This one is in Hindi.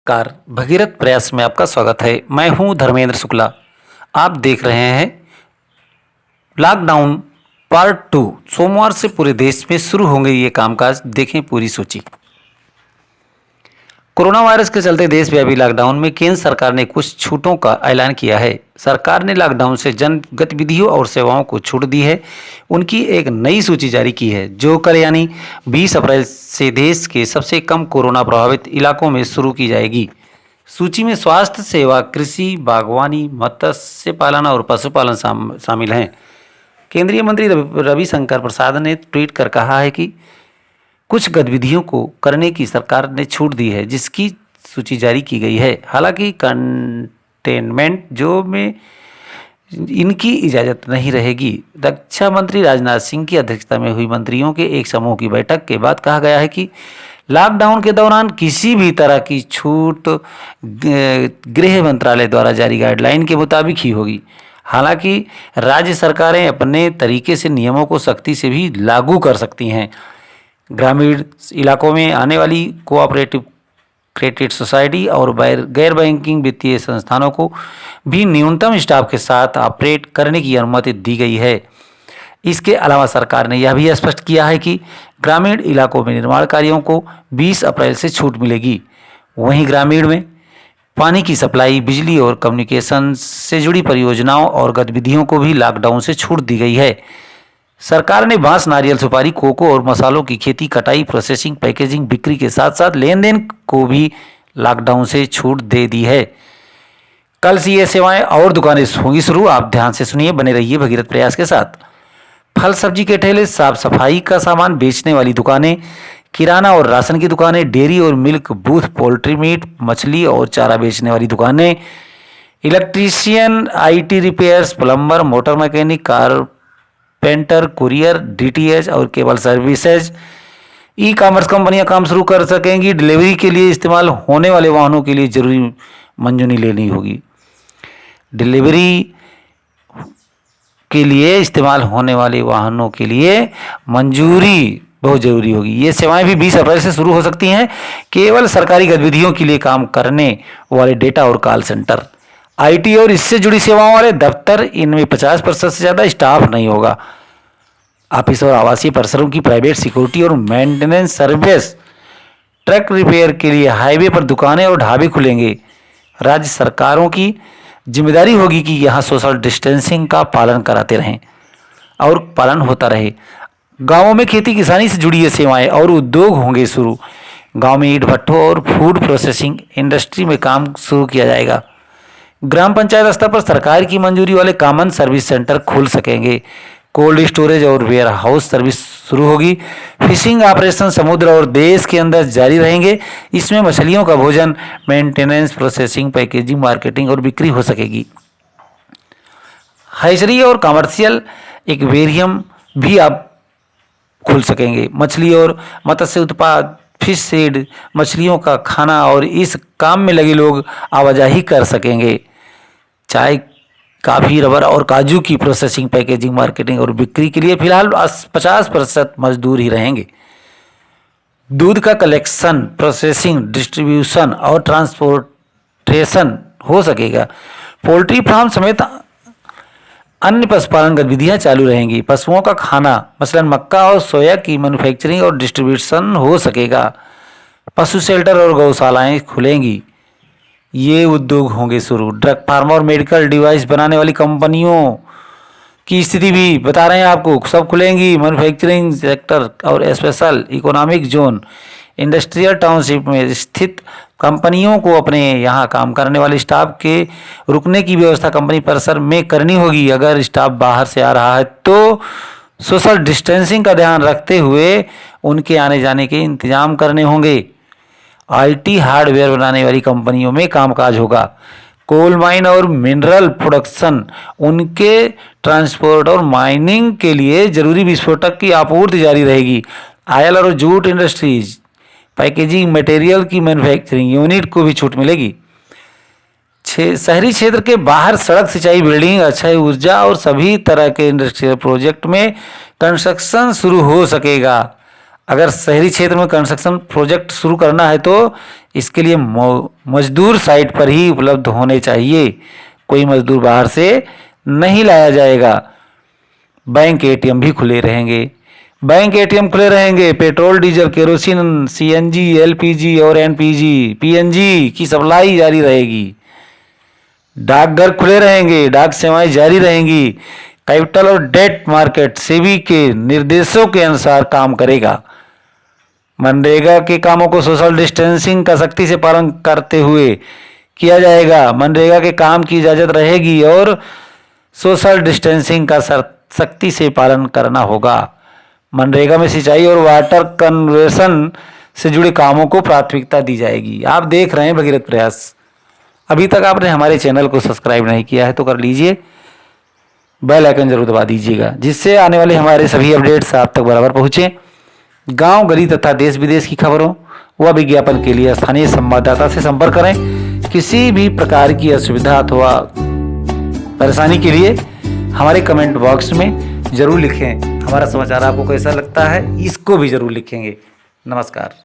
कार भगीरथ प्रयास में आपका स्वागत है। मैं हूं धर्मेंद्र शुक्ला। आप देख रहे हैं लॉकडाउन पार्ट 2। सोमवार से पूरे देश में शुरू होंगे ये कामकाज। देखें पूरी सूची। कोरोना वायरस के चलते देशव्यापी लॉकडाउन में केंद्र सरकार ने कुछ छूटों का ऐलान किया है। सरकार ने लॉकडाउन से जन गतिविधियों और सेवाओं को छूट दी है। उनकी एक नई सूची जारी की है जो कल यानी 20 अप्रैल से देश के सबसे कम कोरोना प्रभावित इलाकों में शुरू की जाएगी। सूची में स्वास्थ्य सेवा, कृषि, बागवानी, मत्स्य पालन और पशुपालन शामिल हैं। केंद्रीय मंत्री रविशंकर प्रसाद ने ट्वीट कर कहा है कि कुछ गतिविधियों को करने की सरकार ने छूट दी है, जिसकी सूची जारी की गई है। हालांकि कंटेनमेंट जोन में इनकी इजाज़त नहीं रहेगी। रक्षा मंत्री राजनाथ सिंह की अध्यक्षता में हुई मंत्रियों के एक समूह की बैठक के बाद कहा गया है कि लॉकडाउन के दौरान किसी भी तरह की छूट गृह मंत्रालय द्वारा जारी गाइडलाइन के मुताबिक ही होगी। हालांकि राज्य सरकारें अपने तरीके से नियमों को सख्ती से भी लागू कर सकती हैं। ग्रामीण इलाकों में आने वाली कोऑपरेटिव क्रेडिट सोसाइटी और गैर बैंकिंग वित्तीय संस्थानों को भी न्यूनतम स्टाफ के साथ ऑपरेट करने की अनुमति दी गई है। इसके अलावा सरकार ने यह भी स्पष्ट किया है कि ग्रामीण इलाकों में निर्माण कार्यों को 20 अप्रैल से छूट मिलेगी। वहीं ग्रामीण में पानी की सप्लाई, बिजली और कम्युनिकेशन से जुड़ी परियोजनाओं और गतिविधियों को भी लॉकडाउन से छूट दी गई है। सरकार ने बांस, नारियल, सुपारी, कोको और मसालों की खेती, कटाई, प्रोसेसिंग, पैकेजिंग, बिक्री के साथ साथ लेन देन को भी लॉकडाउन से छूट दे दी है। कल से ये सेवाएं और दुकानें होंगी शुरू। आप ध्यान से सुनिए, बने रहिए भगीरथ प्रयास के साथ। फल सब्जी के ठेले, साफ सफाई का सामान बेचने वाली दुकानें, किराना और राशन की दुकानें, डेयरी और मिल्क बूथ, पोल्ट्री मीट, मछली और चारा बेचने वाली दुकानें, electrician, IT repairs, plumber, motor mechanic, carpenter, courier, DTH और केबल सर्विसेज, ई-कॉमर्स कंपनियां काम शुरू कर सकेंगी। डिलीवरी के लिए इस्तेमाल होने वाले वाहनों के लिए जरूरी मंजूरी लेनी होगी। डिलीवरी के लिए इस्तेमाल होने वाले वाहनों के लिए मंजूरी बहुत जरूरी होगी। ये सेवाएं भी 20 अप्रैल से शुरू हो सकती हैं। केवल सरकारी गतिविधियों के लिए काम करने वाले डेटा और कॉल सेंटर, IT और इससे जुड़ी सेवाओं वाले दफ्तर, इनमें 50% से ज़्यादा स्टाफ नहीं होगा। ऑफिस और आवासीय परिसरों की प्राइवेट सिक्योरिटी और मेंटेनेंस सर्विस, ट्रक रिपेयर के लिए हाईवे पर दुकानें और ढाबे खुलेंगे। राज्य सरकारों की जिम्मेदारी होगी कि यहाँ सोशल डिस्टेंसिंग का पालन कराते रहें और पालन होता रहे। गांवों में खेती किसानी से जुड़ी ये सेवाएं और उद्योग होंगे शुरू। गांव में ईंट भट्ठों और फूड प्रोसेसिंग इंडस्ट्री में काम शुरू किया जाएगा। ग्राम पंचायत स्तर पर सरकार की मंजूरी वाले कॉमन सर्विस सेंटर खुल सकेंगे। कोल्ड स्टोरेज और वेयर हाउस सर्विस शुरू होगी। फिशिंग ऑपरेशन समुद्र और देश के अंदर जारी रहेंगे। इसमें मछलियों का भोजन, मेंटेनेंस, प्रोसेसिंग, पैकेजिंग, मार्केटिंग और बिक्री हो सकेगी। हैचरी और कमर्शियल एक्वेरियम भी आप खुल सकेंगे। मछली और मत्स्य उत्पाद, फिश सीड, मछलियों का खाना और इस काम में लगे लोग आवाजाही कर सकेंगे। चाय, काफ़ी, रबर और काजू की प्रोसेसिंग, पैकेजिंग, मार्केटिंग और बिक्री के लिए फिलहाल 50% मजदूर ही रहेंगे। दूध का कलेक्शन, प्रोसेसिंग, डिस्ट्रीब्यूशन और ट्रांसपोर्टेशन हो सकेगा। पोल्ट्री फार्म समेत अन्य पशुपालन गतिविधियां चालू रहेंगी। पशुओं का खाना, मसलन मक्का और सोया की मैन्युफैक्चरिंग और डिस्ट्रीब्यूशन हो सकेगा। पशु शेल्टर और गौशालाएं खुलेंगी। ये उद्योग होंगे शुरू। ड्रग, फार्मा और मेडिकल डिवाइस बनाने वाली कंपनियों की स्थिति भी बता रहे हैं आपको, सब खुलेंगी। मैन्युफैक्चरिंग सेक्टर और special economic zone, industrial township में स्थित कंपनियों को अपने यहाँ काम करने वाले स्टाफ के रुकने की व्यवस्था कंपनी परिसर में करनी होगी। अगर स्टाफ बाहर से आ रहा है तो सोशल डिस्टेंसिंग का ध्यान रखते हुए उनके आने जाने के इंतजाम करने होंगे। IT हार्डवेयर बनाने वाली कंपनियों में कामकाज होगा। कोल माइन और मिनरल प्रोडक्शन, उनके ट्रांसपोर्ट और माइनिंग के लिए जरूरी विस्फोटक की आपूर्ति जारी रहेगी। ऑयल और जूट इंडस्ट्रीज, पैकेजिंग मटेरियल की मैन्युफैक्चरिंग यूनिट को भी छूट मिलेगी। शहरी क्षेत्र के बाहर सड़क, सिंचाई, बिल्डिंग, अक्षय ऊर्जा और सभी तरह के इंडस्ट्रियल प्रोजेक्ट में कंस्ट्रक्शन शुरू हो सकेगा। अगर शहरी क्षेत्र में कंस्ट्रक्शन प्रोजेक्ट शुरू करना है तो इसके लिए मजदूर साइट पर ही उपलब्ध होने चाहिए, कोई मजदूर बाहर से नहीं लाया जाएगा। बैंक एटीएम भी खुले रहेंगे, बैंक एटीएम खुले रहेंगे। Petrol, diesel, kerosene, CNG, LPG और एनपीजी, पीएनजी की सप्लाई जारी रहेगी। डाकघर खुले रहेंगे, डाक सेवाएं जारी रहेंगी। कैपिटल और डेट मार्केट सेबी के निर्देशों के अनुसार काम करेगा। मनरेगा के कामों को सोशल डिस्टेंसिंग का सख्ती से पालन करते हुए किया जाएगा। मनरेगा के काम की इजाजत रहेगी और सोशल डिस्टेंसिंग का सख्ती से पालन करना होगा। मनरेगा में सिंचाई और वाटर कन्वर्सन से जुड़े कामों को प्राथमिकता दी जाएगी। आप देख रहे हैं भगीरथ प्रयास। अभी तक आपने हमारे चैनल को सब्सक्राइब नहीं किया है तो कर लीजिए, बेल आइकन जरूर दबा दीजिएगा, जिससे आने वाले हमारे सभी अपडेट्स आप तक बराबर पहुँचे। गांव, गली तथा देश विदेश की खबरों व विज्ञापन के लिए स्थानीय संवाददाता से संपर्क करें। किसी भी प्रकार की असुविधा अथवा परेशानी के लिए हमारे कमेंट बॉक्स में जरूर लिखें। हमारा समाचार आपको कैसा लगता है इसको भी जरूर लिखेंगे। नमस्कार।